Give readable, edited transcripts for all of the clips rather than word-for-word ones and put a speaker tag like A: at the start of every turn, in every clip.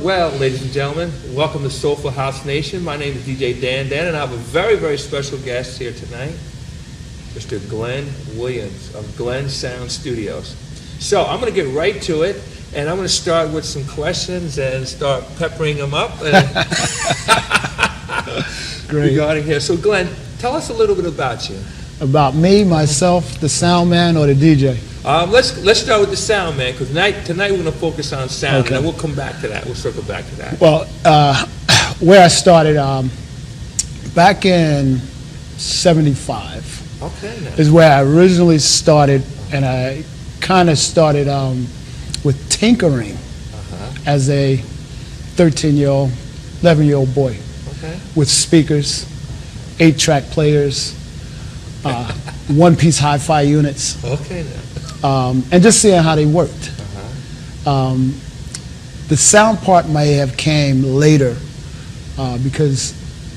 A: Well, ladies and gentlemen, welcome to Soulful House Nation. My name is DJ Dan, and I have a very, very special guest here tonight, Mr. Glenn Williams of Glenn Sound Studios. So I'm going to get right to it, and I'm going to start with some questions and start peppering them up.
B: Great.
A: Regarding here. So Glenn, tell us a little bit about you.
B: About me, myself, the sound man, or the DJ?
A: Let's start with the sound man, because tonight we're going to focus on sound,
B: Okay.
A: and then we'll come back to that. We'll circle back to that.
B: Well, where I started, back in '75
A: Okay. Now.
B: is where I originally started, and I kind of started with tinkering as a 13-year-old, 11-year-old boy
A: Okay.
B: with speakers, 8-track players, one-piece hi-fi units,
A: Okay. Now.
B: and just seeing how they worked. The sound part may have came later because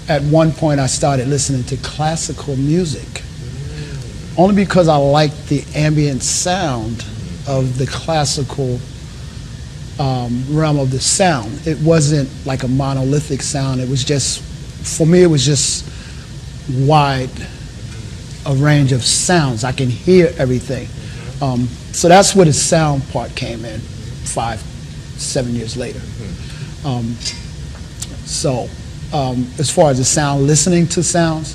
B: at one point I started listening to classical music, only because I liked the ambient sound of the classical realm of the sound. It wasn't like a monolithic sound. It was just, for me, it was just wide a range of sounds. I can hear everything. So that's where the sound part came in 5-7 years later. As far as the sound, listening to sounds,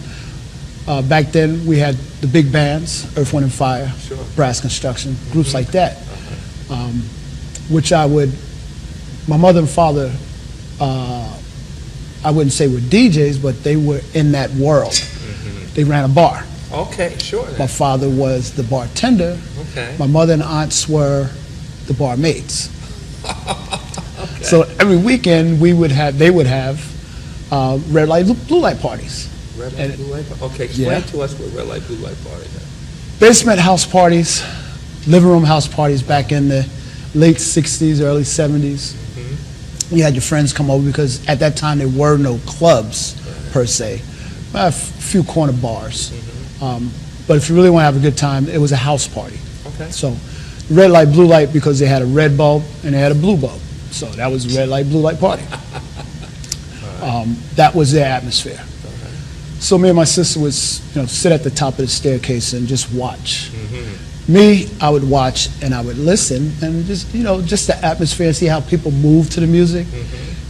B: back then we had the big bands, Earth, Wind and Fire,
A: Sure.
B: Brass Construction, groups like that, which my mother and father, I wouldn't say were DJs, but they were in that world. They ran a bar.
A: Okay, sure.
B: My father was the bartender.
A: Okay.
B: My mother and aunts were the barmaids.
A: Okay.
B: So every weekend they would have red light, blue light parties.
A: Red light,
B: and-
A: blue light. Okay, explain
B: Yeah.
A: to us what red light, blue light party is.
B: Basement house parties, living room house parties back in the late 60s, early 70s. You had your friends come over because at that time there were no clubs per se. A few corner bars. But if you really want to have a good time, it was a house party.
A: Okay.
B: So red light, blue light, because they had a red bulb and they had a blue bulb. So that was red light, blue light party. That was their atmosphere. So me and my sister would sit at the top of the staircase and just watch. Me, I would watch and I would listen and just the atmosphere and see how people move to the music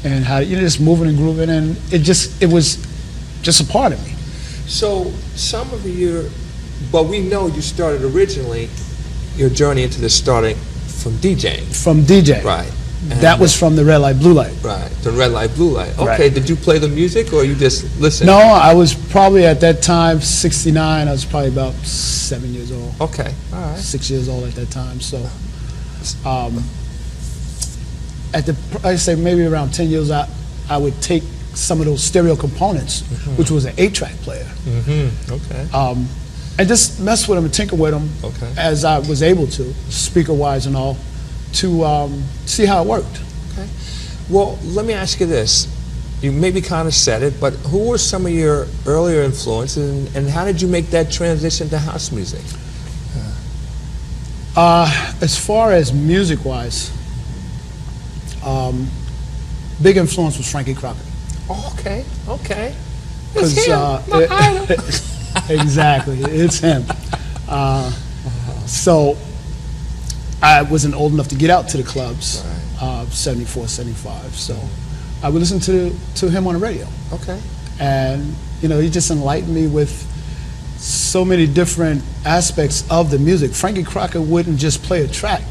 B: and how just moving and grooving, and it was just a part of me.
A: So some of but we know you started originally your journey into this starting from DJing.
B: From DJ.
A: Right.
B: That was from the red light, blue light.
A: Right. The red light, blue light. Okay.
B: Right.
A: Did you play the music or you just listened?
B: No, I was probably at that time, '69, I was probably about 7 years old.
A: Okay. All right.
B: 6 years old at that time. So I'd say maybe around 10 years, I would take some of those stereo components, which was an 8-track player,
A: Okay.
B: and just mess with them and tinker with them
A: Okay.
B: as I was able to, speaker-wise and all, to see how it worked.
A: Okay. Well, let me ask you this. You maybe kind of said it, but who were some of your earlier influences, and how did you make that transition to house music?
B: As far as music-wise, big influence was Frankie Crocker.
A: Oh, okay. Okay.
B: Because
A: It's him, my idol.
B: exactly, it's him. So I wasn't old enough to get out to the clubs, 74, 75. So I would listen to him on the radio,
A: Okay.
B: and he just enlightened me with so many different aspects of the music. Frankie Crocker wouldn't just play a track;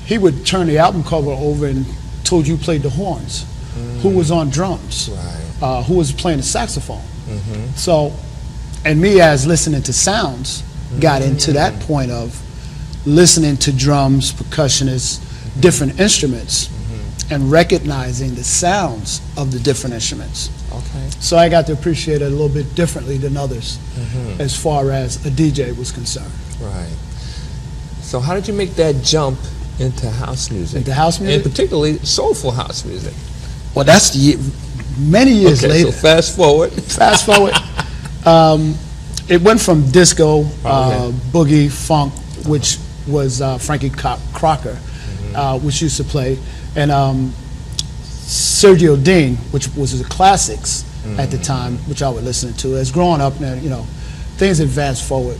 B: he would turn the album cover over and told you played the horns, who was on drums,
A: Right.
B: who was playing the saxophone. So, and me as listening to sounds, got into that point of listening to drums, percussionists, different instruments, and recognizing the sounds of the different instruments.
A: Okay.
B: So I got to appreciate it a little bit differently than others as far as a DJ was concerned.
A: Right. So how did you make that jump into house music?
B: Into house music?
A: And particularly soulful house music.
B: Well, that's many years
A: Okay,
B: later.
A: so fast forward.
B: Fast forward. It went from disco, boogie, funk, which was Frankie Crocker, which used to play, and Sergio Dean, which was the classics at the time, which I would listen to. As growing up, now, you know, things advanced forward.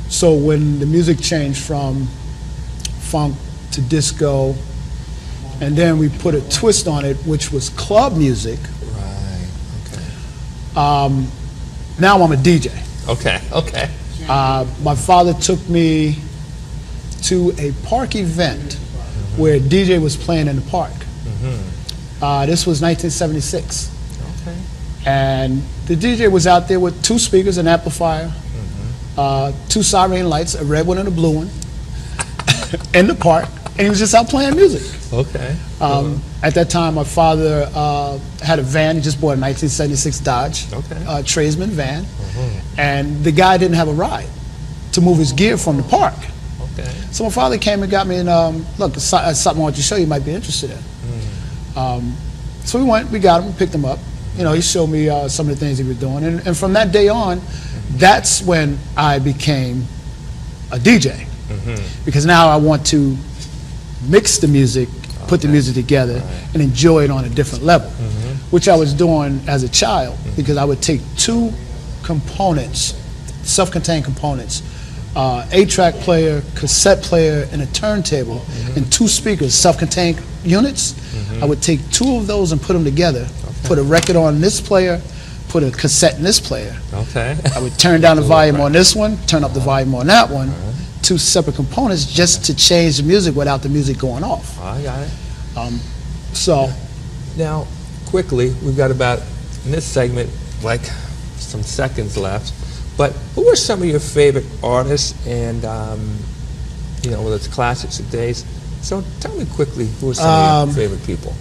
B: So when the music changed from funk to disco, and then we put a twist on it, which was club music.
A: Right. Okay.
B: Now I'm a DJ.
A: Okay. Okay.
B: My father took me to a park event where a DJ was playing in the park. This was 1976.
A: Okay.
B: And the DJ was out there with 2 speakers, an amplifier, 2 siren lights, a red one and a blue one, in the park, and he was just out playing music.
A: Okay.
B: At that time, my father had a van. He just bought a 1976 Dodge tradesman van, and the guy didn't have a ride to move his gear from the park.
A: Okay.
B: So my father came and got me, and look, it's something I want you to show you might be interested in. So we went, we got him, we picked him up. You know, he showed me some of the things he was doing, and from that day on, that's when I became a DJ, because now I want to mix the music, put the music together, and enjoy it on a different level, which I was doing as a child, because I would take 2 components, self-contained components, 8-track player, cassette player, and a turntable, and 2 speakers, self-contained units. I would take 2 of those and put them together, put a record on this player, put a cassette in this player.
A: Okay.
B: I would turn down the volume on this one, turn up the volume on that one, 2 separate components just to change the music without the music going off.
A: I got it.
B: So
A: Now, quickly, we've got about, in this segment, like some seconds left, but who are some of your favorite artists and, you know, whether it's classics or days? So tell me quickly, who are some of your favorite people?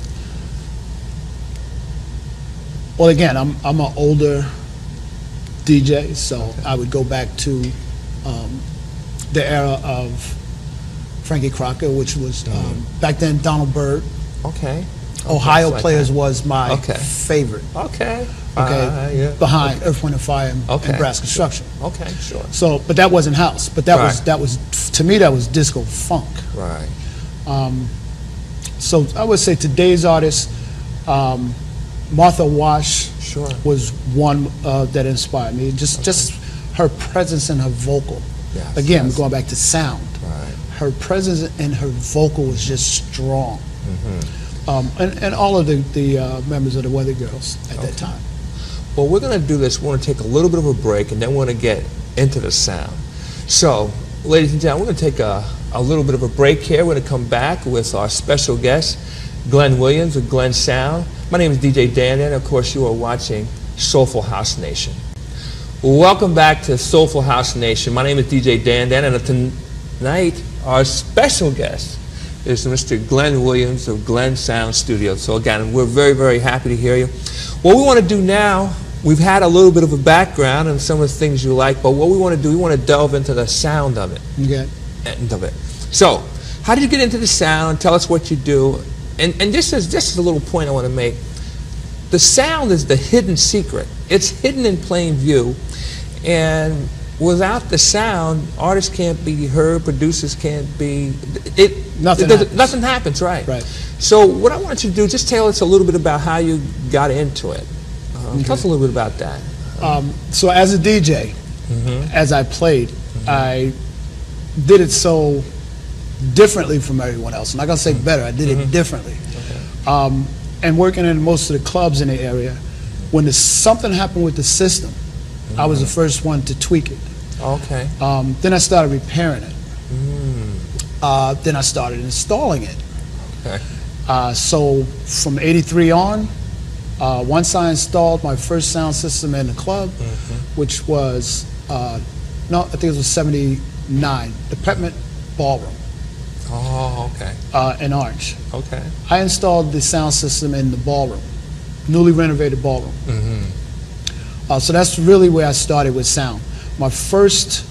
B: well, again, I'm an older DJ, so I would go back to the era of Frankie Crocker, which was back then Donald Byrd.
A: Okay.
B: Ohio
A: like
B: Players
A: that.
B: was my
A: Okay.
B: favorite.
A: Okay.
B: Okay, behind Earth, Wind and Fire and Brass Construction.
A: Okay, sure.
B: So, but that wasn't house. But that was to me that was disco funk.
A: Right.
B: So I would say today's artists, Martha Wash was one that inspired me. Just her presence and her vocal.
A: Yes,
B: Again,
A: yes.
B: going back to sound.
A: Right.
B: Her presence and her vocal was just strong. And all of the members of the Weather Girls at that time.
A: Well, we're going to do this. We're going to take a little bit of a break, and then we're going to get into the sound. So, ladies and gentlemen, we're going to take a little bit of a break here. We're going to come back with our special guest, Glenn Williams with Glenn Sound. My name is DJ Dan, and of course, you are watching Soulful House Nation. Welcome back to Soulful House Nation. My name is DJ Dan, and tonight, our special guest is Mr. Glenn Williams of Glenn Sound Studios. So again, we're very, very happy to hear you. What we want to do now, we've had a little bit of a background on some of the things you like, but what we want to do, we want to delve into the sound of it.
B: Okay.
A: End of it. So, how did you get into the sound? Tell us what you do. And this is a little point I want to make. The sound is the hidden secret. It's hidden in plain view. And without the sound, artists can't be heard, producers can't be, nothing happens, right?
B: Right.
A: So what I want you to do, just tell us a little bit about how you got into it. Tell us a little bit about that.
B: So as a DJ, as I played, I did it so differently from everyone else. I'm not gonna say better, I did it differently. And working in most of the clubs in the area, when something happened with the system, I was the first one to tweak it.
A: Okay.
B: Then I started repairing it. Then I started installing it.
A: Okay.
B: So from '83 on, once I installed my first sound system in the club, which was, no, I think it was '79, the Peppermint Ballroom.
A: Oh, okay.
B: In Orange.
A: Okay.
B: I installed the sound system in the ballroom, newly renovated ballroom. So that's really where I started with sound. My first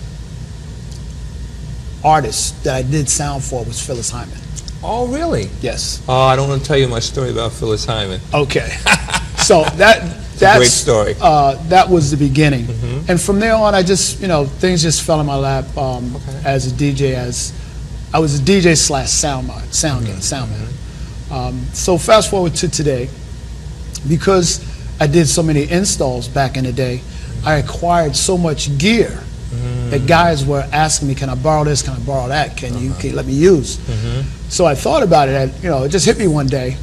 B: artist that I did sound for was Phyllis Hyman.
A: Oh, really?
B: Yes.
A: Oh, I don't want to tell you my story about Phyllis Hyman.
B: Okay. So that's
A: a great story.
B: That was the beginning. And from there on, I just, things just fell in my lap as a DJ. As I was a DJ slash soundman. So fast forward to today, because I did so many installs back in the day, I acquired so much gear that guys were asking me, can I borrow this, can I borrow that, can you let me use? So I thought about it, it just hit me one day.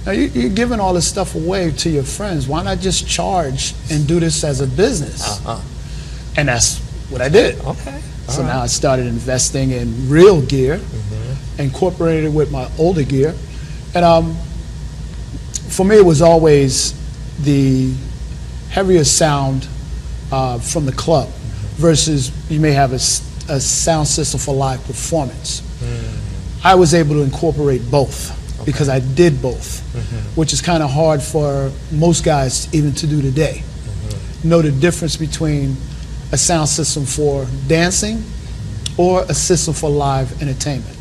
B: Now you're giving all this stuff away to your friends, why not just charge and do this as a business? And that's what I did.
A: Okay.
B: So now I started investing in real gear, incorporated it with my older gear. And for me, it was always the heavier sound from the club versus you may have a sound system for live performance. I was able to incorporate both because I did both, which is kind of hard for most guys even to do today. Know the difference between a sound system for dancing or a system for live entertainment.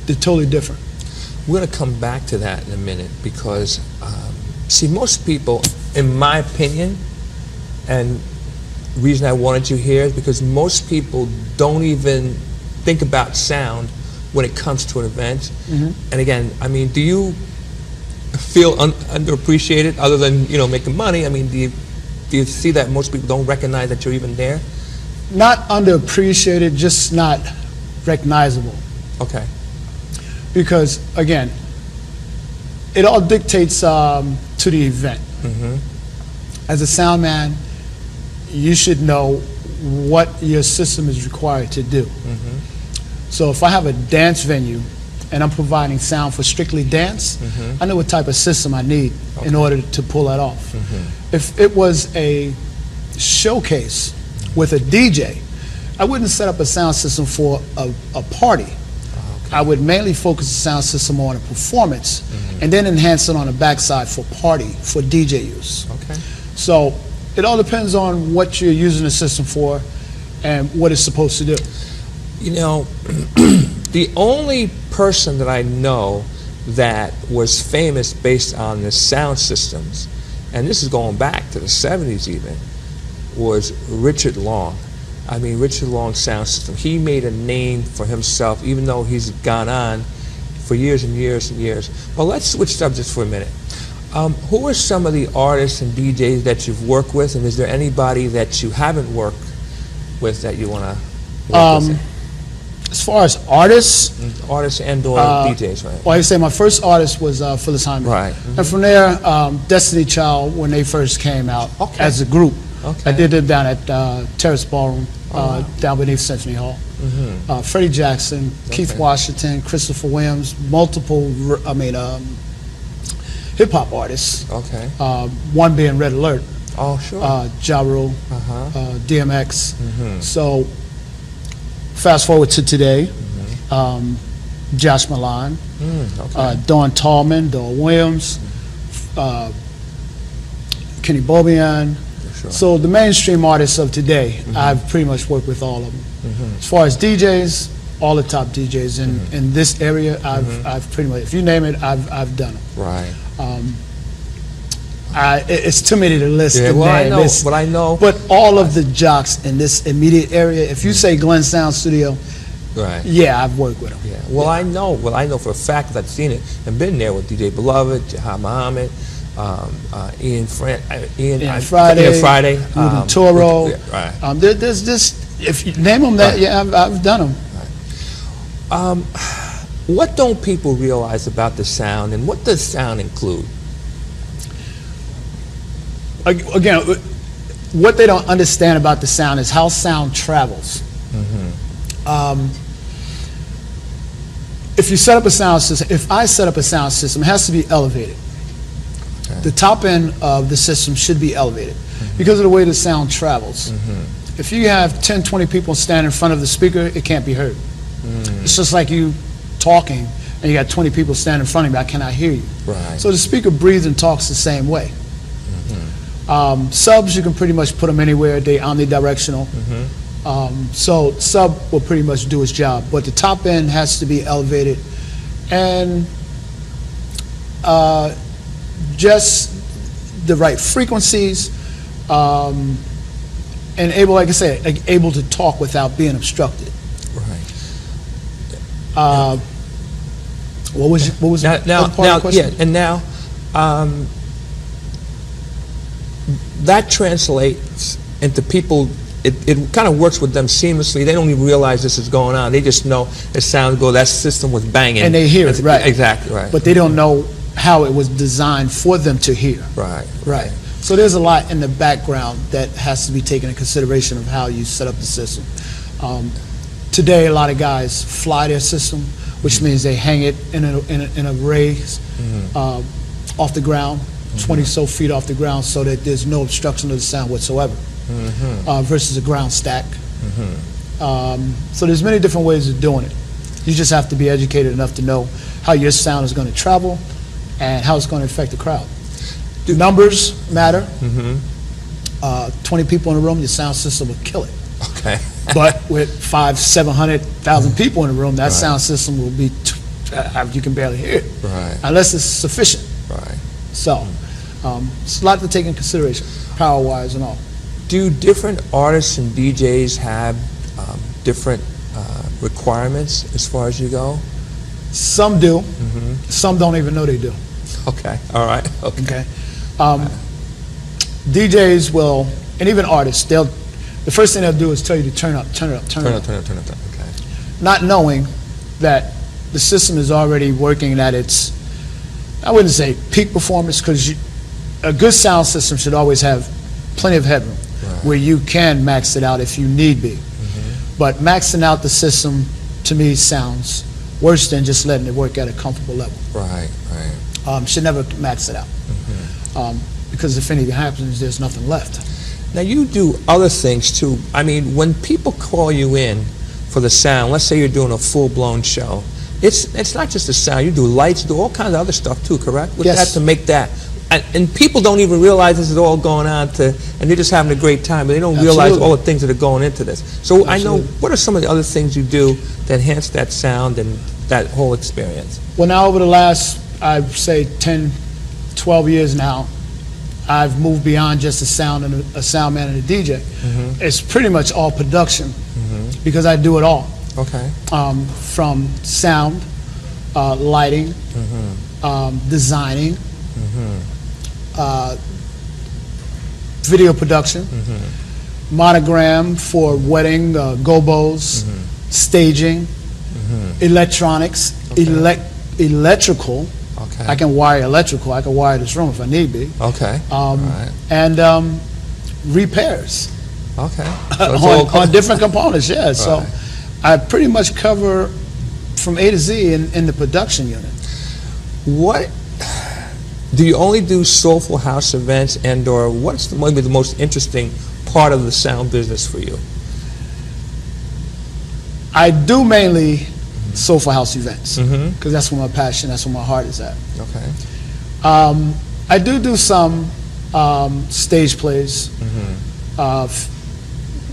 B: They're totally different.
A: We're going to come back to that in a minute because, see, most people, in my opinion, and the reason I wanted you here is because most people don't even think about sound when it comes to an event. And again, I mean, do you feel underappreciated other than, making money? I mean, do you see that most people don't recognize that you're even there?
B: Not underappreciated, just not recognizable.
A: Okay.
B: Because, again, it all dictates to the event. As a sound man, you should know what your system is required to do. So if I have a dance venue and I'm providing sound for strictly dance, I know what type of system I need in order to pull that off. If it was a showcase with a DJ, I wouldn't set up a sound system for a party. I would mainly focus the sound system on a performance and then enhance it on the backside for party, for DJ use. So it all depends on what you're using the system for and what it's supposed to do.
A: The only person that I know that was famous based on the sound systems, and this is going back to the 70s even, was Richard Long. I mean, Richard Long's sound system. He made a name for himself, even though he's gone on for years and years and years. But let's switch subjects for a minute. Who are some of the artists and DJs that you've worked with, and is there anybody that you haven't worked with that you want to work with?
B: As far as artists,
A: artists and or DJs, right?
B: Well, I say my first artist was Phyllis Hyman.
A: Right.
B: And from there, Destiny Child, when they first came out as a group, I did it down at Terrace Ballroom, down beneath Symphony Hall. Freddie Jackson, Keith Washington, Christopher Williams, multiple, hip-hop artists. One being Red Alert.
A: Oh, sure.
B: Ja Rule, DMX. So fast forward to today, Josh Milan, Dawn Tallman, Dawn Williams, Kenny Bobian. So the mainstream artists of today, I've pretty much worked with all of them. As far as DJs, all the top DJs in this area, I've pretty much, if you name it, I've done them.
A: Right.
B: It's too many to list.
A: Yeah, well, I know, I know.
B: But all of the jocks in this immediate area, if you say Glenn Sound Studio, yeah, I've worked with them.
A: Yeah. Well, I know for a fact that I've seen it and been there with DJ Beloved, Jahad Muhammad, Ian Friday,
B: Ruben Toro. There's this. If you name them, that I've done them.
A: What don't people realize about the sound, and what does sound include?
B: Again, what they don't understand about the sound is how sound travels. If you set up a sound system, if I set up a sound system, it has to be elevated. The top end of the system should be elevated because of the way the sound travels. If you have 10, 20 people stand in front of the speaker, it can't be heard. It's just like you talking and you got 20 people standing in front of me, I cannot hear you. So the speaker breathes and talks the same way. Subs, you can pretty much put them anywhere. They're omnidirectional. So sub will pretty much do its job, but the top end has to be elevated and just the right frequencies and able, like I said, able to talk without being obstructed. What was
A: Now,
B: the other part of the question?
A: yeah, and now that translates into people. It kind of works with them seamlessly. They don't even realize this is going on. They just know the sound go. That system was banging,
B: And they hear it, right?
A: Exactly right.
B: But they don't know how it was designed for them to hear.
A: Right.
B: Right. So there's a lot in the background that has to be taken into consideration of how you set up the system. Today, a lot of guys fly their system, which means they hang it in a raise off the ground, 20 so feet off the ground, so that there's no obstruction of the sound whatsoever, versus a ground stack. So there's many different ways of doing it. You just have to be educated enough to know how your sound is going to travel and how it's going to affect the crowd. Numbers matter. 20 people in a room, your sound system will kill it.
A: Okay.
B: But with 500,000-700,000 people in the room, that sound system will be, you can barely hear it.
A: Right.
B: Unless it's sufficient.
A: Right.
B: So, it's a lot to take in consideration, power-wise and all.
A: Do different artists and DJs have different requirements as far as you go?
B: Some do. Some don't even know they do.
A: Okay. All right. Okay.
B: DJs will, and even artists, the first thing they'll do is tell you to turn up, turn it up, turn it up.
A: Turn it up. Okay.
B: Not knowing that the system is already working at its, I wouldn't say peak performance, because a good sound system should always have plenty of headroom where you can max it out if you need be. But maxing out the system, to me, sounds worse than just letting it work at a comfortable level.
A: Right.
B: Should never max it out. Because if anything happens, there's nothing left.
A: Now you do other things too. I mean, when people call you in for the sound, let's say you're doing a full-blown show, it's not just the sound. You do lights, do all kinds of other stuff too, correct? With
B: Yes.
A: that to make that. And people don't even realize this is all going on and they're just having a great time, but they don't realize
B: Absolutely.
A: all the things that are going into this. So I know,
B: Absolutely.
A: what are some of the other things you do that enhance that sound and that whole experience?
B: Well, now over the last, I'd say 10, 12 years now, I've moved beyond just a sound and a sound man and a DJ. It's pretty much all production because I do it all.
A: Okay.
B: From sound, lighting, designing, video production, monogram for wedding, gobos, staging, electronics, electrical.
A: Okay.
B: I can wire electrical. I can wire this room if I need be.
A: Okay. Right.
B: And repairs
A: Okay. So it's all
B: on different components. Yeah. So
A: Right.
B: I pretty much cover from A to Z in the production unit.
A: What do you only do soulful house events, and/or what's maybe the most interesting part of the sound business for you?
B: I do mainly soulful house events because that's where my passion, that's where my heart is at.
A: Okay.
B: I do some stage plays,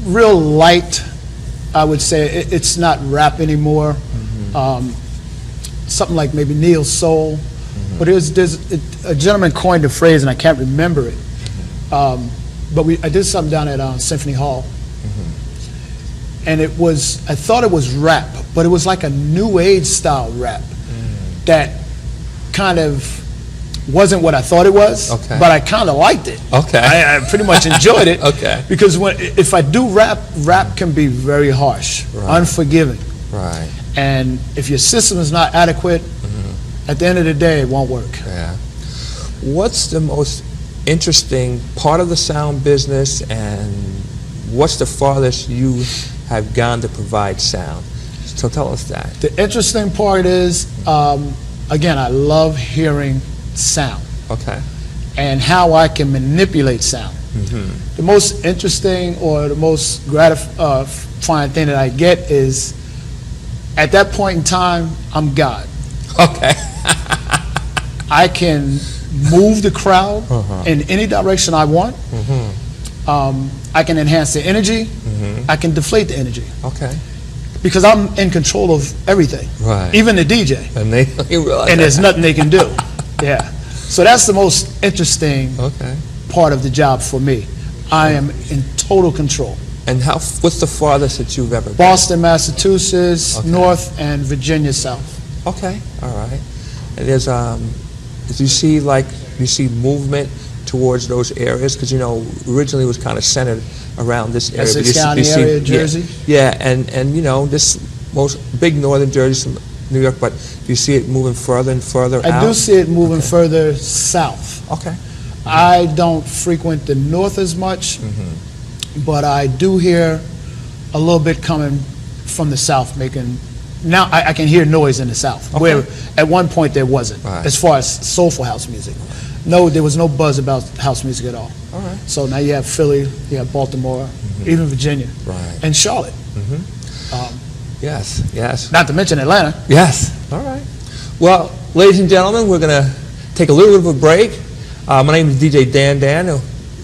B: real light. I would say it's not rap anymore. Something like maybe neo soul. But there's a gentleman coined the phrase, and I can't remember it. But I did something down at Symphony Hall, and I thought it was rap, but it was like a new age style rap that kind of wasn't what I thought it was,
A: Okay.
B: but I kind of liked it.
A: Okay.
B: I pretty much enjoyed it.
A: Okay.
B: Because if I do rap can be very harsh,
A: Right.
B: unforgiving.
A: Right.
B: And if your system is not adequate, at the end of the day, it won't work.
A: Yeah. What's the most interesting part of the sound business, and what's the farthest you have gone to provide sound? So tell us that.
B: The interesting part is, again, I love hearing sound
A: Okay.
B: and how I can manipulate sound. The most interesting or the most gratifying thing that I get is, at that point in time, I'm God.
A: Okay.
B: I can move the crowd in any direction I want. I can enhance the energy. I can deflate the energy
A: Okay.
B: because I'm in control of everything,
A: Right.
B: even the DJ.
A: And they realize
B: And
A: that.
B: there's nothing they can do. Yeah. So that's the most interesting
A: Okay.
B: part of the job for me. I am in total control.
A: And what's the farthest that you've ever been?
B: Boston, Massachusetts,
A: Okay.
B: North, and Virginia South.
A: Okay, all right. And there's do you see movement towards those areas? Because originally it was kind of centered around this area.
B: Essex County area, Jersey.
A: Yeah, and this most big northern Jersey, New York. But do you see it moving further and further out?
B: I do see it moving further south.
A: Okay.
B: I don't frequent the north as much, but I do hear a little bit coming from the south making. Now I can hear noise in the south, where at one point there wasn't, as far as soulful house music. No, there was no buzz about house music at all.
A: All right.
B: So now you have Philly, you have Baltimore, even Virginia, and Charlotte.
A: Yes.
B: Not to mention Atlanta.
A: Yes. All right. Well, ladies and gentlemen, we're going to take a little bit of a break. My name is DJ Dan,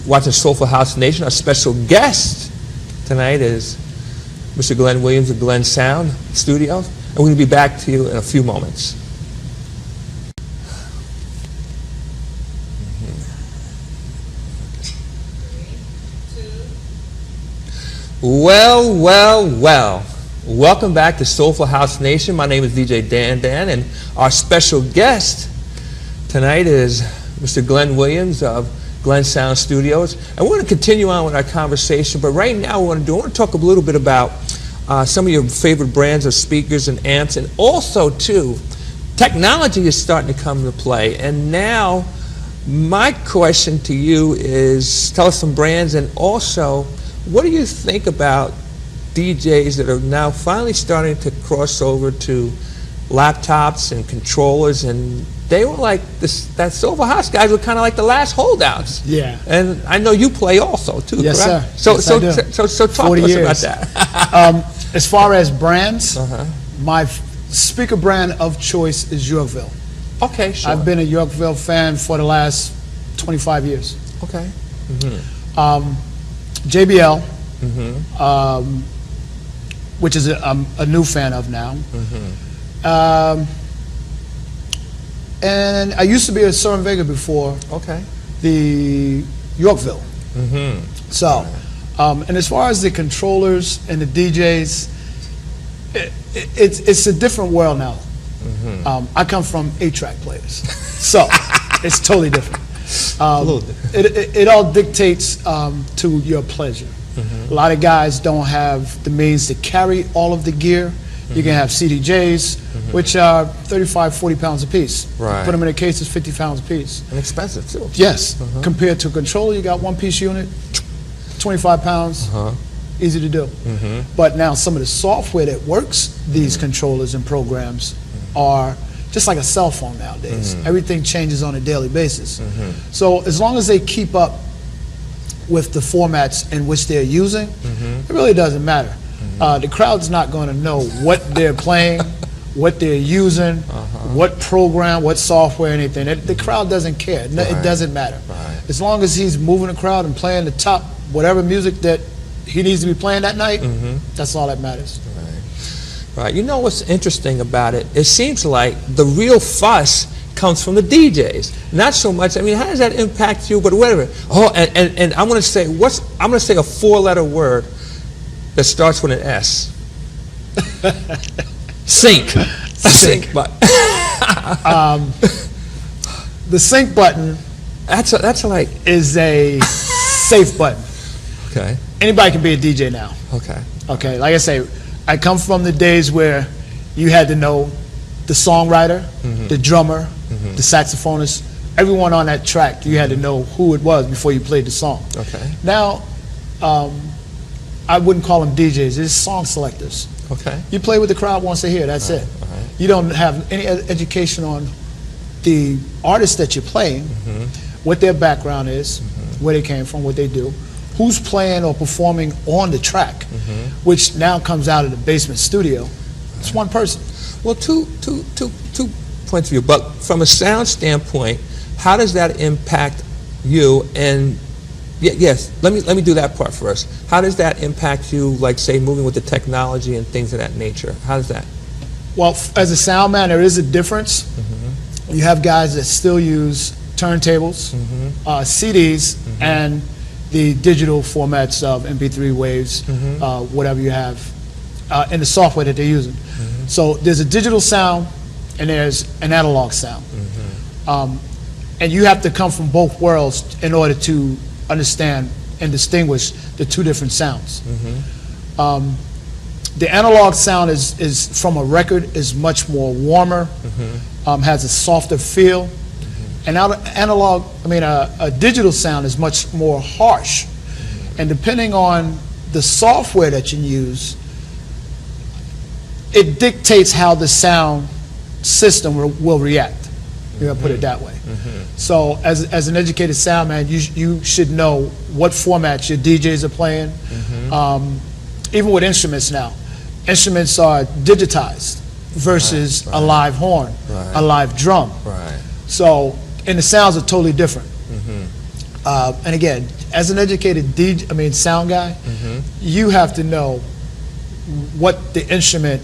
A: watching Soulful House Nation. Our special guest tonight is Mr. Glenn Williams of Glenn Sound Studios. And we're going to be back to you in a few moments. Well. Welcome back to Soulful House Nation. My name is DJ Dan, and our special guest tonight is Mr. Glenn Williams of Glenn Sound Studios. And we're going to continue on with our conversation, but right now I want to talk a little bit about some of your favorite brands of speakers and amps, and also, too, technology is starting to come into play. And now my question to you is, tell us some brands, and also, what do you think about DJs that are now finally starting to cross over to laptops and controllers? And they were like that Soulful House guys were kind of like the last holdouts.
B: Yeah.
A: And I know you play also too.
B: Yes,
A: correct?
B: sir.
A: So
B: Yes,
A: so talk to us about that.
B: As far as brands, my speaker brand of choice is Yorkville.
A: Okay, sure.
B: I've been a Yorkville fan for the last 25 years.
A: Okay.
B: JBL, which is I'm a new fan of now. And I used to be a Sur and Vega before the Yorkville. So, and as far as the controllers and the DJs, it's a different world now. I come from 8-track players, so it's totally different. It all dictates to your pleasure. A lot of guys don't have the means to carry all of the gear. You can have CDJs, which are 35, 40 pounds a piece.
A: Right.
B: Put them in a case, it's 50 pounds a piece.
A: And expensive too.
B: Yes. Compared to a controller, you got one-piece unit, 25 pounds, easy to do. But now some of the software that works these controllers and programs are just like a cell phone nowadays. Everything changes on a daily basis. So as long as they keep up with the formats in which they're using, it really doesn't matter. The crowd's not going to know what they're playing, what they're using, what program, what software, anything. The crowd doesn't care. It doesn't matter. As long as he's moving the crowd and playing the top, whatever music that he needs to be playing that night, that's all that matters.
A: Right. You know what's interesting about it? It seems like the real fuss comes from the DJs. Not so much, I mean, how does that impact you? But whatever. Oh, and I'm going to say, I'm going to say a 4-letter word that starts with an S. Sync. Sync button.
B: The sync button
A: that's like
B: is a safe button.
A: Okay.
B: Anybody can be a DJ now. Okay, like I say, I come from the days where you had to know the songwriter, the drummer, the saxophonist, everyone on that track. You had to know who it was before you played the song.
A: Okay.
B: Now, I wouldn't call them DJs. It's song selectors.
A: Okay.
B: You play what the crowd wants to hear. That's it. You don't have any education on the artist that you're playing, what their background is, where they came from, what they do, who's playing or performing on the track, which now comes out of the basement studio. It's one person.
A: Well, two points of view. But from a sound standpoint, how does that impact you? And yes, let me do that part first. How does that impact you, like say moving with the technology and things of that nature? How does that?
B: Well, as a sound man, there is a difference. You have guys that still use turntables, CDs, and the digital formats of MP3 waves, whatever you have, and the software that they're using. So there's a digital sound and there's an analog sound. And you have to come from both worlds in order to understand and distinguish the two different sounds. The analog sound is from a record is much more warmer, has a softer feel. And a digital sound is much more harsh. And depending on the software that you use, it dictates how the sound system will react. You're gonna put it that way. So as an educated sound man, you should know what formats your DJs are playing. Even with instruments now, instruments are digitized versus a live horn, a live drum. So, and the sounds are totally different. And again, as an educated sound guy, you have to know what the instrument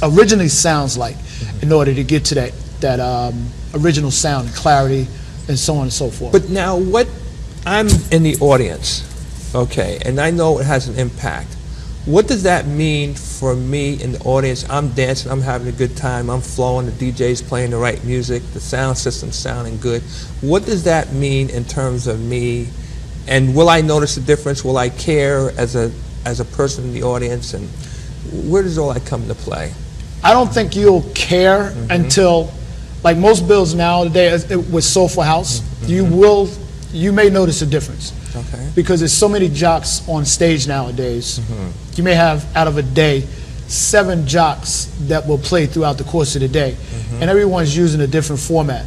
B: originally sounds like in order to get to that original sound and clarity and so on and so forth.
A: But now I'm in the audience, okay, and I know it has an impact. What does that mean for me in the audience? I'm dancing, I'm having a good time, I'm flowing, the DJ's playing the right music, the sound system's sounding good. What does that mean in terms of me, and will I notice a difference? Will I care as a person in the audience, and where does all that come into play?
B: I don't think you'll care until, like most bills nowadays with Soulful House, you may notice a difference. Okay. Because there's so many jocks on stage nowadays. You may have, out of a day, 7 jocks that will play throughout the course of the day. And everyone's using a different format.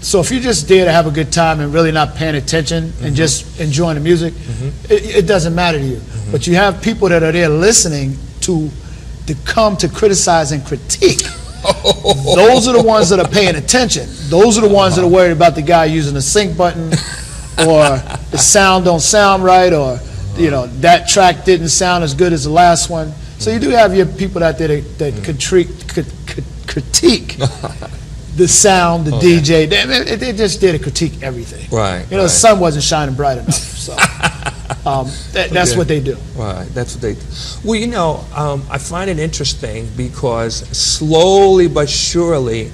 B: So if you're just there to have a good time and really not paying attention and just enjoying the music, it doesn't matter to you. But you have people that are there listening to come to criticize and critique. Those are the ones that are paying attention. Those are the ones that are worried about the guy using the sync button, or the sound don't sound right, or that track didn't sound as good as the last one. So you do have your people out there that critique the sound, the DJ. They just there to critique everything. The sun wasn't shining bright enough. So that's what they do.
A: That's what they do. Well, I find it interesting because slowly but surely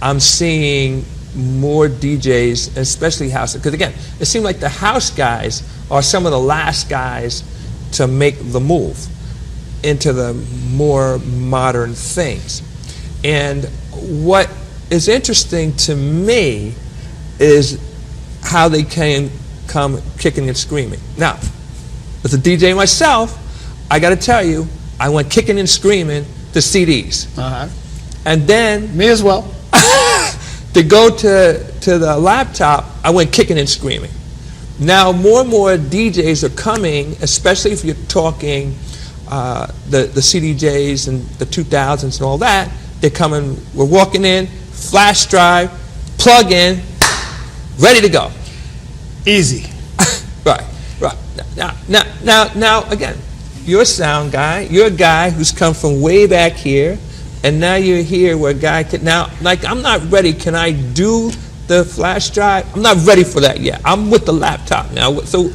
A: I'm seeing more DJs, especially house, because again, it seems like the house guys are some of the last guys to make the move into the more modern things. And what is interesting to me is how they come kicking and screaming. Now, as a DJ myself, I got to tell you, I went kicking and screaming to CDs. And then
B: me as well.
A: To go to the laptop, I went kicking and screaming. Now more and more DJs are coming, especially if you're talking the CDJs and the 2000s and all that. They're coming, we're walking in, flash drive, plug in, ready to go.
B: Easy.
A: Right. Now again, you're a sound guy. You're a guy who's come from way back here. And now you're here where a guy can, now, like, I'm not ready. Can I do the flash drive? I'm not ready for that yet. I'm with the laptop now. So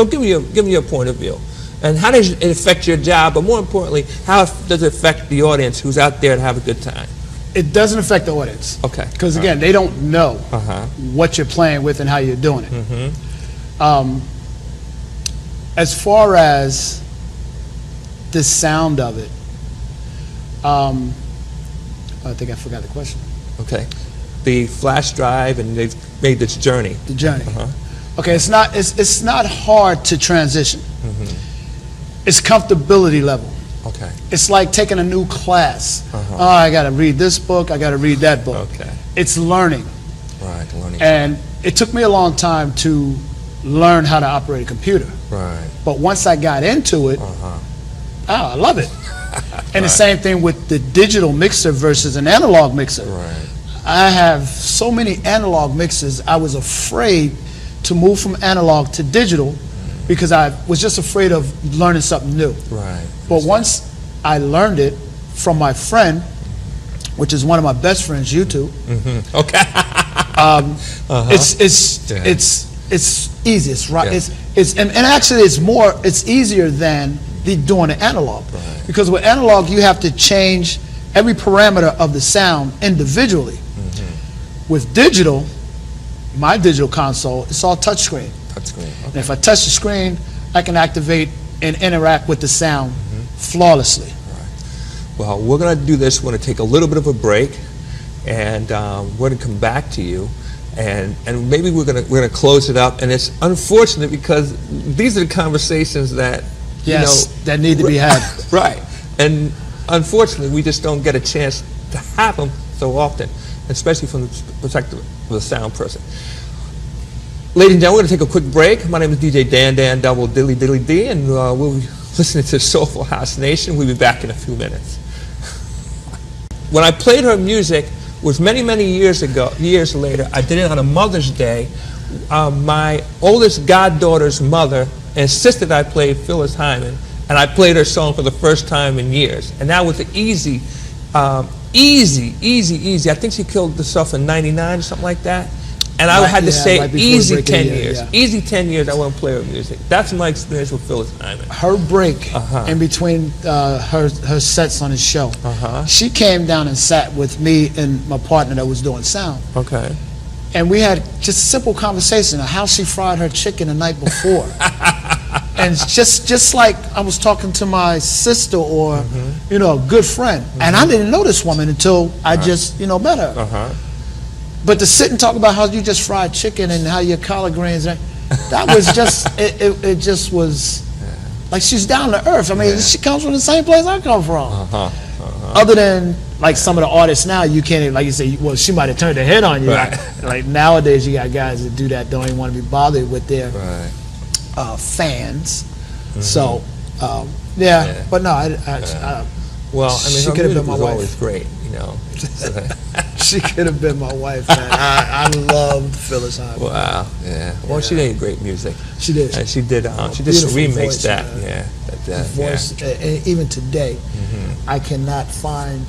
A: give me your point of view. And how does it affect your job? But more importantly, how does it affect the audience who's out there to have a good time?
B: It doesn't affect the audience.
A: Okay.
B: Because again, they don't know what you're playing with and how you're doing it. As far as the sound of it, I think I forgot the question.
A: Okay. The flash drive, and they've made this journey.
B: The journey. Okay, it's not hard to transition. It's comfortability level.
A: Okay.
B: It's like taking a new class. Oh, I got to read this book, I got to read that book.
A: Okay.
B: It's learning.
A: Right, learning.
B: And it took me a long time to learn how to operate a computer.
A: Right.
B: But once I got into it, I love it. And the same thing with the digital mixer versus an analog mixer. I have so many analog mixers, I was afraid to move from analog to digital because I was just afraid of learning something new. But once I learned it from my friend, which is one of my best friends, YouTube.
A: Okay.
B: It's easy. It's right. And actually it's easier than doing the analog. Because with analog you have to change every parameter of the sound individually. With digital, my digital console, it's all touchscreen.
A: Touchscreen.
B: And
A: Okay.
B: if I touch the screen, I can activate and interact with the sound flawlessly.
A: Well, we're going to do this. We're going to take a little bit of a break, and we're going to come back to you, and maybe we're going to close it up. And it's unfortunate because these are the conversations that
B: That need to be had.
A: right. And unfortunately, we just don't get a chance to have them so often, especially from the perspective of a sound person. Ladies and gentlemen, we're going to take a quick break. My name is DJ Dan Double Dilly Dilly D, and we'll be listening to Soulful House Nation. We'll be back in a few minutes. When I played her music was many years later. I did it on a Mother's Day. My oldest goddaughter's mother insisted I play Phyllis Hyman, and I played her song for the first time in years. And that was easy. I think she killed herself in '99 or something like that. And I had to say
B: right
A: easy
B: breaking
A: 10
B: year,
A: years.
B: yeah.
A: Easy 10 years I want to play her music. That's my experience with Phyllis Hyman.
B: Her break in between her sets on his show, she came down and sat with me and my partner that was doing sound.
A: Okay.
B: And we had just a simple conversation of how she fried her chicken the night before. And just like I was talking to my sister or, a good friend. And I didn't know this woman until I just, met her. But to sit and talk about how you just fried chicken and how your collard greens, that was just, it just was like she's down to earth. I mean, she comes from the same place I come from. Other than like some of the artists now, you can't even, like you say, well, she might have turned her head on you.
A: Right.
B: Like nowadays, you got guys that do that, don't even want to be bothered with their fans. So, but no,
A: well, I mean,
B: she
A: her
B: could have
A: music
B: been my
A: was
B: wife.
A: always great,
B: She could have been my wife, man. I loved Phyllis Hyman.
A: Wow, yeah. Well, she made great music.
B: She did.
A: And she did
B: Beautiful
A: some remakes
B: voice,
A: that,
B: man.
A: voice.
B: And even today, I cannot find.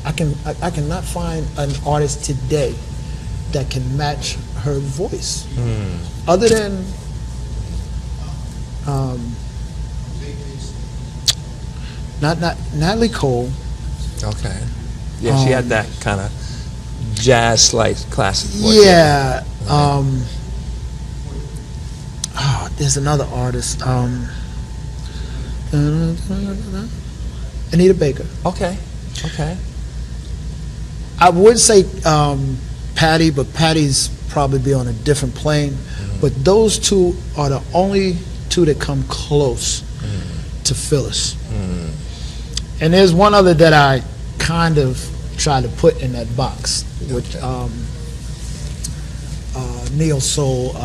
B: I cannot find an artist today that can match her voice, other than. Not Natalie Cole.
A: Okay. Yeah, she had that kind of jazz-like classic voice.
B: Yeah. There's another artist. Anita Baker.
A: Okay.
B: I would say Patty, but Patty's probably be on a different plane. But those two are the only two that come close to Phyllis. And there's one other that I kind of try to put in that box with neo soul,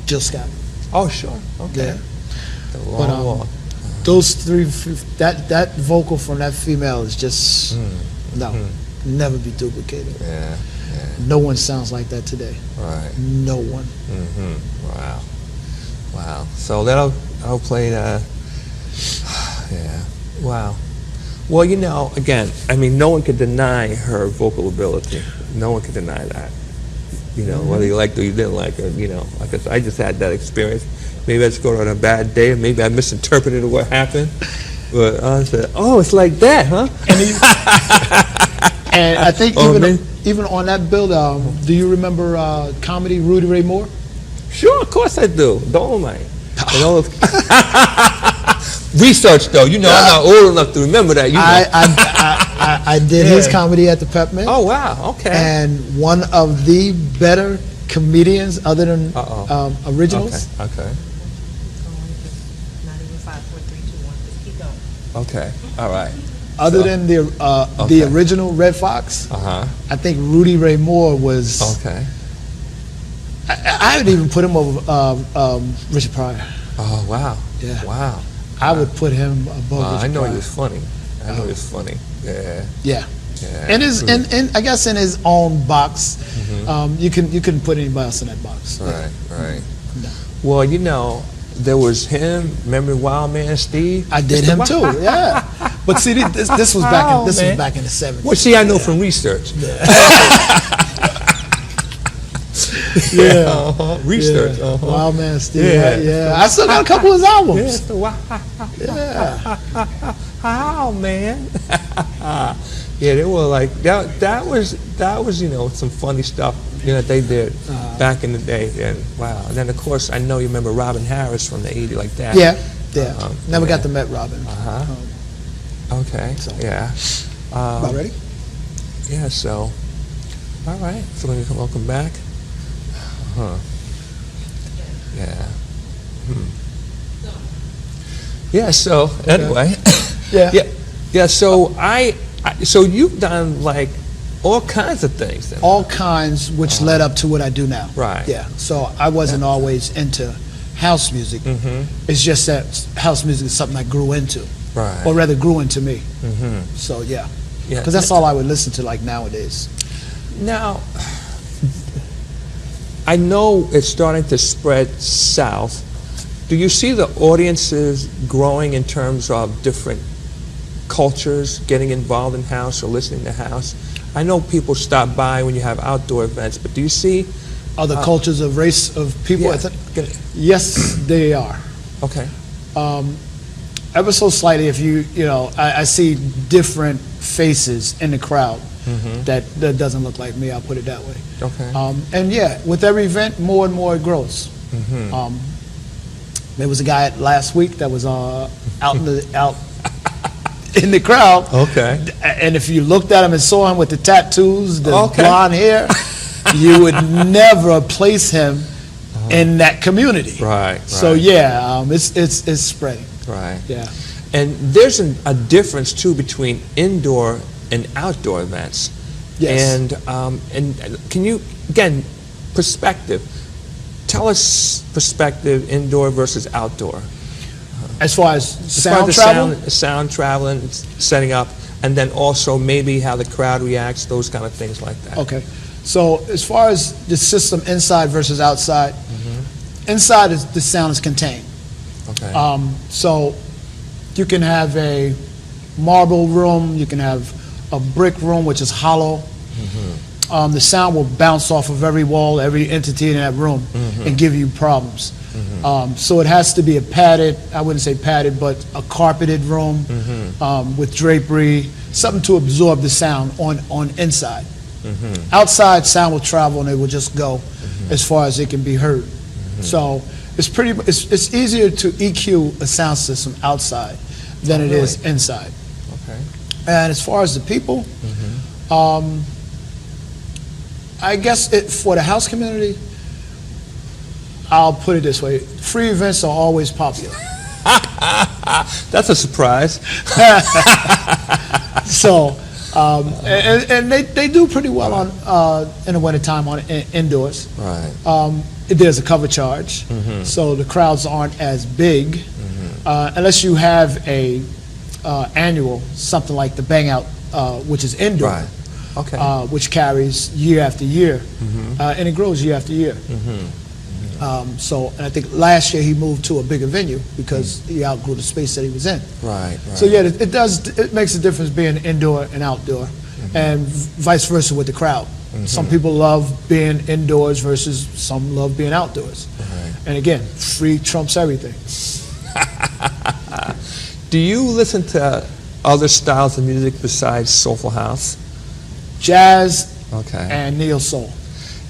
B: Jill Scott.
A: Oh, sure. Okay.
B: Yeah.
A: The long walk.
B: Those three, that vocal from that female is just never be duplicated.
A: Yeah.
B: No one sounds like that today.
A: Right.
B: No one.
A: Wow. So I'll play that. Yeah. Wow. Well, again, I mean, no one could deny her vocal ability. No one could deny that. Whether you liked her or you didn't like her, like I said, I just had that experience. Maybe I just got on a bad day, and maybe I misinterpreted what happened. But I said, oh, it's like that, huh?
B: And I think even on that build, do you remember comedy Rudy Ray Moore?
A: Sure, of course I do. Dolomite. Research, though. I'm not old enough to remember that.
B: I did his comedy at the Peppermint.
A: Oh, wow. Okay.
B: And one of the better comedians, other than originals.
A: Okay.
C: Not even 5, 4, 3, 2, 1. Just keep going.
A: Okay. All right.
B: Other than the original Red Fox, I think Rudy Ray Moore was.
A: Okay.
B: I would even put him over Richard Pryor.
A: Oh, wow.
B: Yeah.
A: Wow.
B: I would put him above Richard
A: I know
B: Pryor.
A: he was funny. I know he was funny. Yeah.
B: Yeah.
A: Yeah.
B: And I guess in his own box, you couldn't put anybody else in that box.
A: Right.
B: No.
A: Well, there was him. Remember Wild Man Steve?
B: I did him too. Yeah. But see, this was back. Was back in the '70s.
A: Well, see, I know from research.
B: Yeah.
A: Research.
B: Yeah. Wild Man Steve.
A: Yeah.
B: Yeah. I still got a couple of his albums.
A: Yes, the wow, man. Yeah, they were like that. That was some funny stuff that they did back in the day. And wow. And then of course I know you remember Robin Harris from the '80s like that.
B: Yeah. Never got to meet Robin.
A: Okay.
B: So.
A: Yeah.
B: About ready?
A: Yeah. So. All right. So welcome back. Yeah. Yeah. So anyway.
B: Yeah.
A: Yeah. So so you've done like all kinds of things then.
B: All kinds, which led up to what I do now.
A: Right.
B: Yeah. So I wasn't always into house music. It's just that house music is something I grew into.
A: Right.
B: Or rather grew into me. So yeah. Because that's all I would listen to like nowadays.
A: Now, I know it's starting to spread south. Do you see the audiences growing in terms of different cultures getting involved in house or listening to house? I know people stop by when you have outdoor events, but do you see
B: other cultures of race of people?
A: Yeah.
B: Yes, they are.
A: Okay.
B: Ever so slightly, if I see different faces in the crowd that doesn't look like me. I'll put it that way.
A: Okay.
B: And yeah, with every event, more and more it grows. There was a guy last week that was out in the crowd.
A: Okay.
B: And if you looked at him and saw him with the tattoos, the
A: Okay.
B: blonde hair, you would never place him in that community.
A: Right.
B: So yeah, it's spreading.
A: Right.
B: Yeah.
A: And there's a difference too between indoor and outdoor events.
B: Yes.
A: And can you again perspective? Tell us perspective indoor versus outdoor.
B: As far as sound
A: the
B: travel?
A: sound traveling, setting up, and then also maybe how the crowd reacts, those kind of things like that.
B: Okay. So as far as the system inside versus outside, inside the sound is contained.
A: Okay.
B: So you can have a marble room, you can have a brick room which is hollow. The sound will bounce off of every wall, every entity in that room, and give you problems. So it has to be a padded, I wouldn't say padded, but a carpeted room with drapery, something to absorb the sound on inside. Outside, sound will travel and it will just go as far as it can be heard. So it's easier to EQ a sound system outside than it is inside.
A: Okay.
B: And as far as the people, I guess for the house community, I'll put it this way: free events are always popular.
A: That's a surprise.
B: So, and they do pretty well on in the wintertime on indoors.
A: Right.
B: There's a cover charge, so the crowds aren't as big, unless you have a annual, something like the Bang Out, which is indoor.
A: Right. Okay.
B: Which carries year after year, and it grows year after year. So, and I think last year he moved to a bigger venue because he outgrew the space that he was in.
A: Right.
B: So yeah, it makes a difference being indoor and outdoor, and vice versa with the crowd. Some people love being indoors versus some love being outdoors.
A: Right.
B: And again, free trumps everything.
A: Do you listen to other styles of music besides soulful house?
B: Jazz
A: Okay.
B: and neo soul.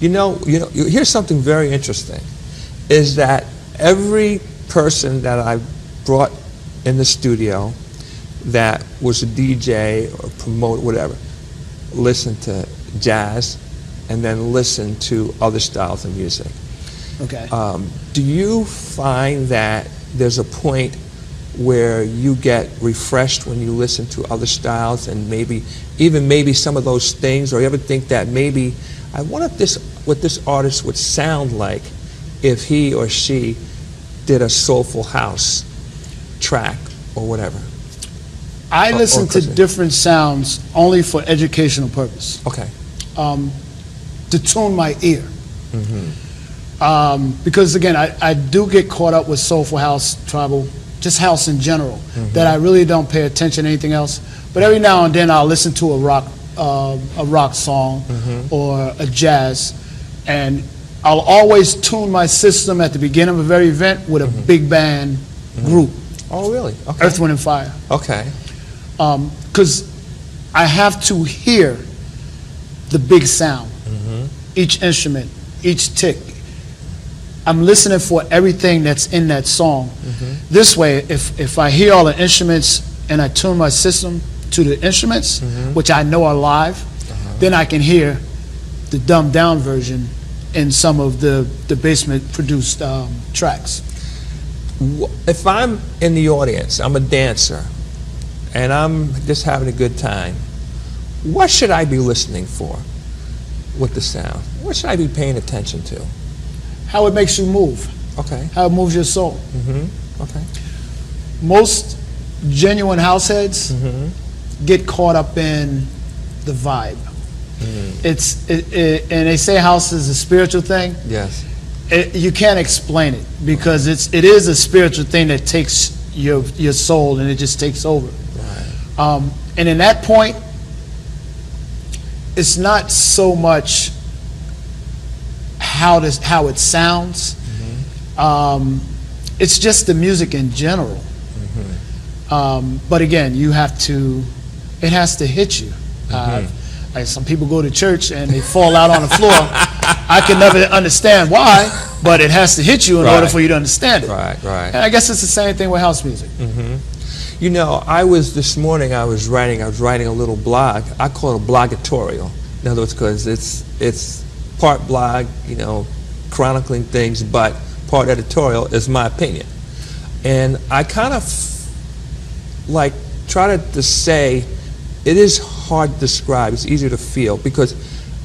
A: Here's something very interesting, is that every person that I brought in the studio that was a DJ or promoter, whatever, listened to jazz and then listened to other styles of music.
B: Okay.
A: Do you find that there's a point where you get refreshed when you listen to other styles and maybe some of those things, or you ever think that maybe I wonder what this artist would sound like if he or she did a soulful house track or whatever?
B: I listen to different sounds only for educational purpose.
A: Okay.
B: To tune my ear. Because again, I do get caught up with soulful house, tribal, just house in general, that I really don't pay attention to anything else. But every now and then I'll listen to a rock song or a jazz, and I'll always tune my system at the beginning of every event with a big band group,
A: Oh, really? Okay.
B: Earth, Wind, and Fire.
A: Okay.
B: Because I have to hear the big sound, each instrument, each tick. I'm listening for everything that's in that song. This way, if I hear all the instruments and I tune my system to the instruments, which I know are live, then I can hear the dumbed down version in some of the basement produced tracks.
A: If I'm in the audience, I'm a dancer, and I'm just having a good time, what should I be listening for with the sound? What should I be paying attention to?
B: How it makes you move,
A: Okay.
B: how it moves your soul.
A: Okay.
B: Most genuine house heads get caught up in the vibe. And they say house is a spiritual thing.
A: Yes.
B: You can't explain it because it is a spiritual thing that takes your soul and it just takes over.
A: Right.
B: And in that point, it's not so much how it sounds. It's just the music in general. But again, it has to hit you. Like some people go to church and they fall out on the floor. I can never understand why, but it has to hit you in order for you to understand it.
A: Right, right.
B: And I guess it's the same thing with house music.
A: You know, this morning I was writing a little blog. I call it a blogatorial. In other words, because it's part blog, you know, chronicling things, but part editorial is my opinion. And I kind of like try to say it is hard to describe, it's easier to feel, because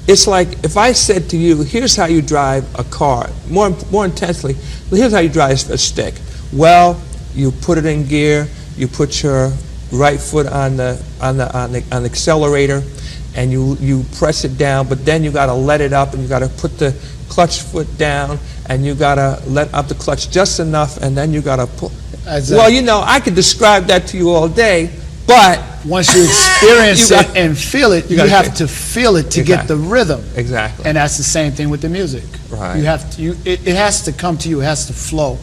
A: it's like if I said to you, here's how you drive a car, more intensely, here's how you drive a stick. Well, you put it in gear, you put your right foot on the accelerator, and you press it down, but then you got to let it up, and you got to put the clutch foot down, and you got to let up the clutch just enough, and then you got to pull. Well, you know, I could describe that to you all day, but
B: once you experience it and feel it, you have to feel it to get the rhythm.
A: Exactly.
B: And that's the same thing with the music.
A: Right.
B: You have to. It has to come to you. It has to flow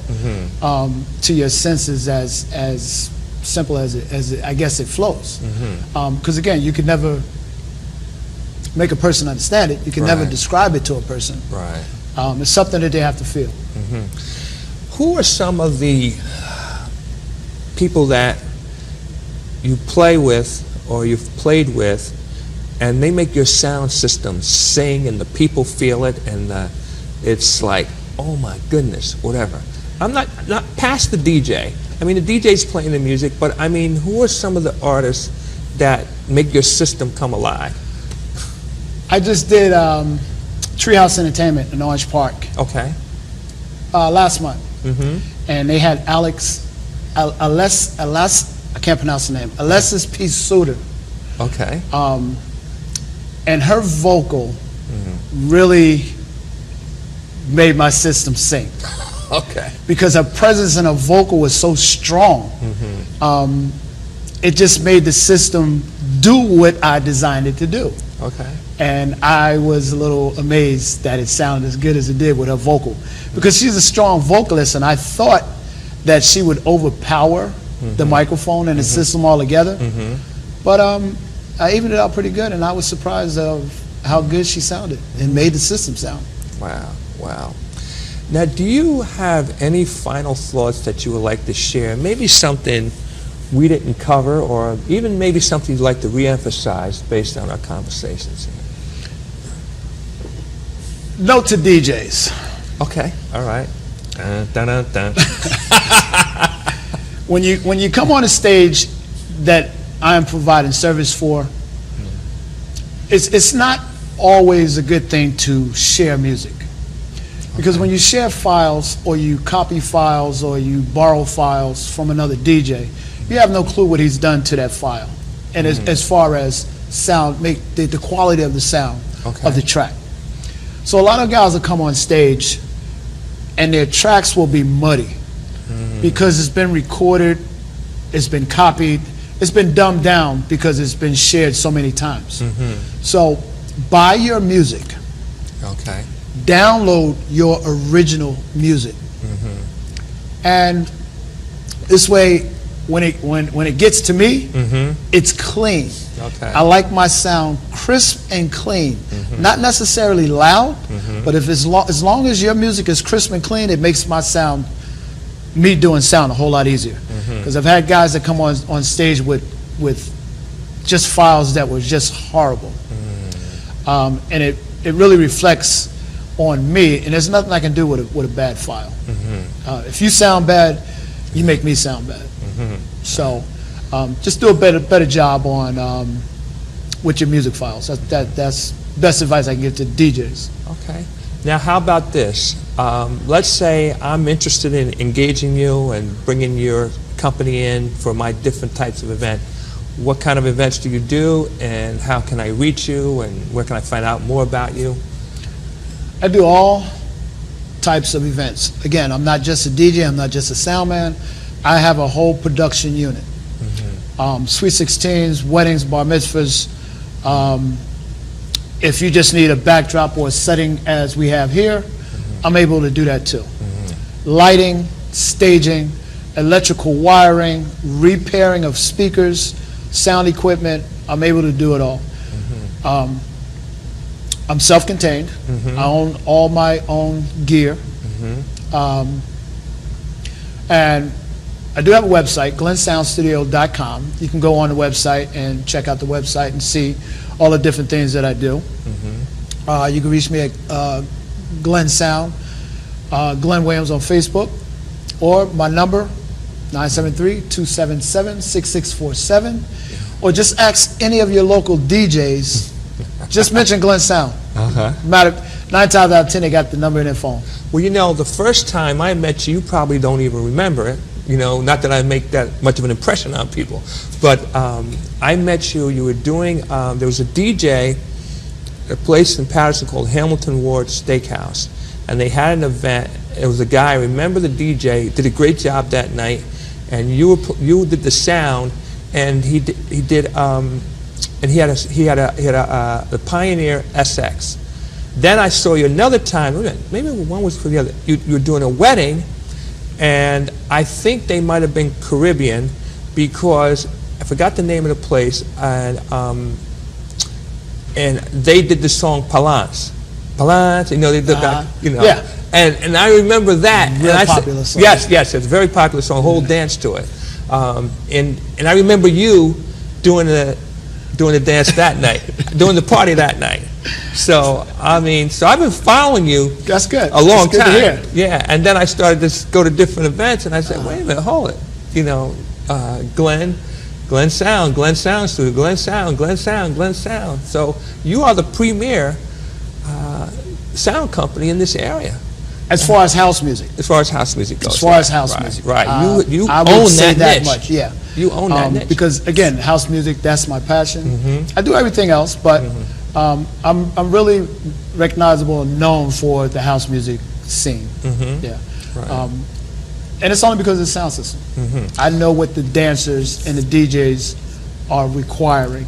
B: to your senses as simple as it. I guess it flows. Because again, you can never make a person understand it. You can never describe it to a person.
A: Right.
B: It's something that they have to feel.
A: Who are some of the people that you play with or you've played with, and they make your sound system sing, and the people feel it, and it's like, oh my goodness, whatever. I'm not past the DJ. I mean, the DJ's playing the music, but I mean, who are some of the artists that make your system come alive?
B: I just did Treehouse Entertainment in Orange Park.
A: Okay.
B: Last month. And they had I can't pronounce the name, Alexis P. Suter.
A: Okay.
B: And her vocal really made my system sing.
A: Okay.
B: Because her presence and her vocal was so strong. It just made the system do what I designed it to do.
A: Okay.
B: And I was a little amazed that it sounded as good as it did with her vocal. Because she's a strong vocalist, and I thought that she would overpower the microphone and the system altogether. But I evened it out pretty good, and I was surprised of how good she sounded and made the system sound.
A: Wow, wow. Now, do you have any final thoughts that you would like to share? Maybe something we didn't cover, or even maybe something you'd like to re-emphasize based on our conversations here?
B: Note to DJs.
A: Okay, all right. Dun, dun, dun, dun.
B: When you come on a stage that I am providing service for, it's not always a good thing to share music. Because when you share files, or you copy files, or you borrow files from another DJ, you have no clue what he's done to that file. And as far as sound, the quality of the sound of the track. So a lot of guys will come on stage and their tracks will be muddy because it's been recorded, it's been copied, it's been dumbed down because it's been shared so many times. So buy your music.
A: Okay.
B: download your original music. And this way, when it gets to me, it's clean.
A: Okay.
B: I like my sound crisp and clean, not necessarily loud, but if as long as your music is crisp and clean, it makes me doing sound a whole lot easier. Because I've had guys that come on stage with just files that were just horrible, and it really reflects on me, and there's nothing I can do with a bad file. If you sound bad, you make me sound bad. So just do a better job on with your music files. That's best advice I can give to DJs.
A: Okay. Now, how about this? Let's say I'm interested in engaging you and bringing your company in for my different types of event. What kind of events do you do, and how can I reach you, and where can I find out more about you?
B: I do all types of events. Again, I'm not just a DJ, I'm not just a sound man. I have a whole production unit. Sweet 16s, weddings, bar mitzvahs. If you just need a backdrop or a setting as we have here, I'm able to do that too. Lighting, staging, electrical wiring, repairing of speakers, sound equipment, I'm able to do it all. I'm self-contained. I own all my own gear. And I do have a website, glennsoundstudio.com. You can go on the website and check out the website and see all the different things that I do. You can reach me at Glenn Sound, Glenn Williams on Facebook, or my number, 973-277-6647, or just ask any of your local DJs. Just mention Glenn Sound. 9 times out of 10, they got the number in their phone.
A: Well, you know, the first time I met you, you probably don't even remember it. You know, not that I make that much of an impression on people, but I met you. You were doing. There was a DJ, a place in Patterson called Hamilton Ward Steakhouse, and they had an event. It was a guy. I remember the DJ did a great job that night, and you did the sound, and he did. And he had the Pioneer SX. Then I saw you another time. Maybe one was for the other. You were doing a wedding, and I think they might have been Caribbean, because I forgot the name of the place, and they did the song Palance. Palance, you know, they did that, you know.
B: Yeah.
A: And I remember that.
B: Real popular song.
A: Yes, it's a very popular song. Whole dance to it. And I remember you doing the dance that night, doing the party that night. So I mean, so I've been following you.
B: That's good.
A: A long
B: That's good
A: time.
B: to hear.
A: Yeah, and then I started to go to different events, and I said, wait a minute, hold it. You know, Glenn Sound Studio, Glenn Sound. So you are the premier sound company in this area.
B: As far as house music.
A: As far as house music goes.
B: As far as house music.
A: Right. You
B: I
A: own
B: would say
A: that
B: that
A: niche.
B: much, yeah.
A: You own that niche.
B: Because again, house music, that's my passion. I do everything else, but I'm really recognizable and known for the house music scene. Yeah.
A: Right.
B: And it's only because of the sound system. I know what the dancers and the DJs are requiring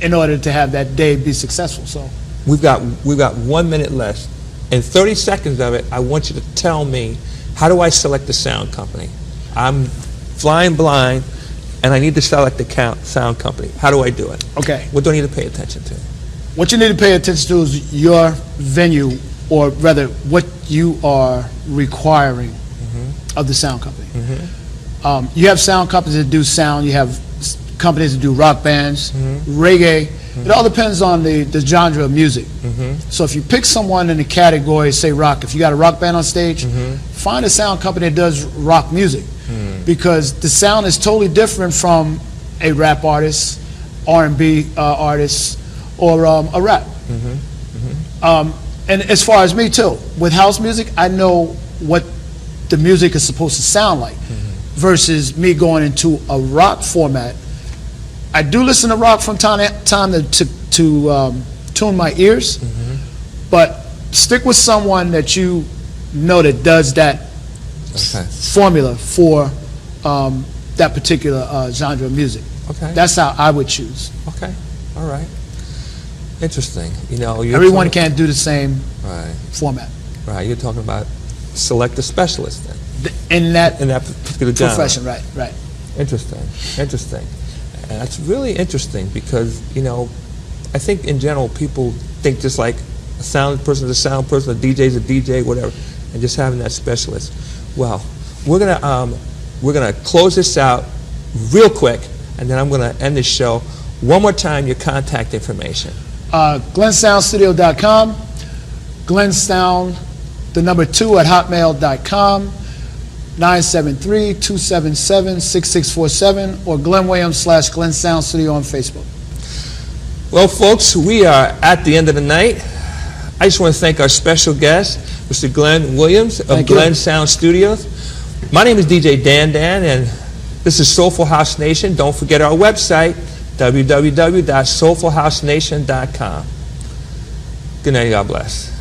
B: in order to have that day be successful. So
A: we've got 1 minute left. In 30 seconds of it, I want you to tell me, how do I select the sound company? I'm flying blind, and I need to select the sound company. How do I do it?
B: Okay.
A: What do I need to pay attention to?
B: What you need to pay attention to is your venue, or rather, what you are requiring of the sound company. You have sound companies that do sound. You have companies that do rock bands, reggae. It all depends on the genre of music. So if you pick someone in the category, say rock, if you got a rock band on stage, find a sound company that does rock music, because the sound is totally different from a rap artist, R&B artist, or a rap. And as far as me too, with house music, I know what the music is supposed to sound like, versus me going into a rock format. I do listen to rock from time to time to tune my ears, but stick with someone that you know that does that formula for that particular genre of music.
A: Okay.
B: That's how I would choose.
A: Okay. All right. Interesting. You know, you're
B: Everyone
A: talking-
B: can't do the same
A: Right,
B: format
A: right. You're talking about select a specialist then
B: in that
A: in that particular genre.
B: profession. Right, right.
A: Interesting, interesting. And that's really interesting because, you know, I think in general people think just like a sound person is a sound person, a DJ is a DJ, whatever, and just having that specialist. Well, we're gonna close this out real quick, and then I'm gonna end this show. One more time, your contact information.
B: GlennSoundStudio.com, GlennSound, the number 2 at hotmail.com, 973-277-6647, or Glenn Williams / Glenn Sound Studio on Facebook.
A: Well, folks, we are at the end of the night. I just want to thank our special guest, Mr. Glenn Williams of
B: Thank you.
A: Glenn Sound Studios. My name is DJ Dan, and this is Soulful House Nation. Don't forget our website, www.soulfulhousenation.com. Good night, God bless.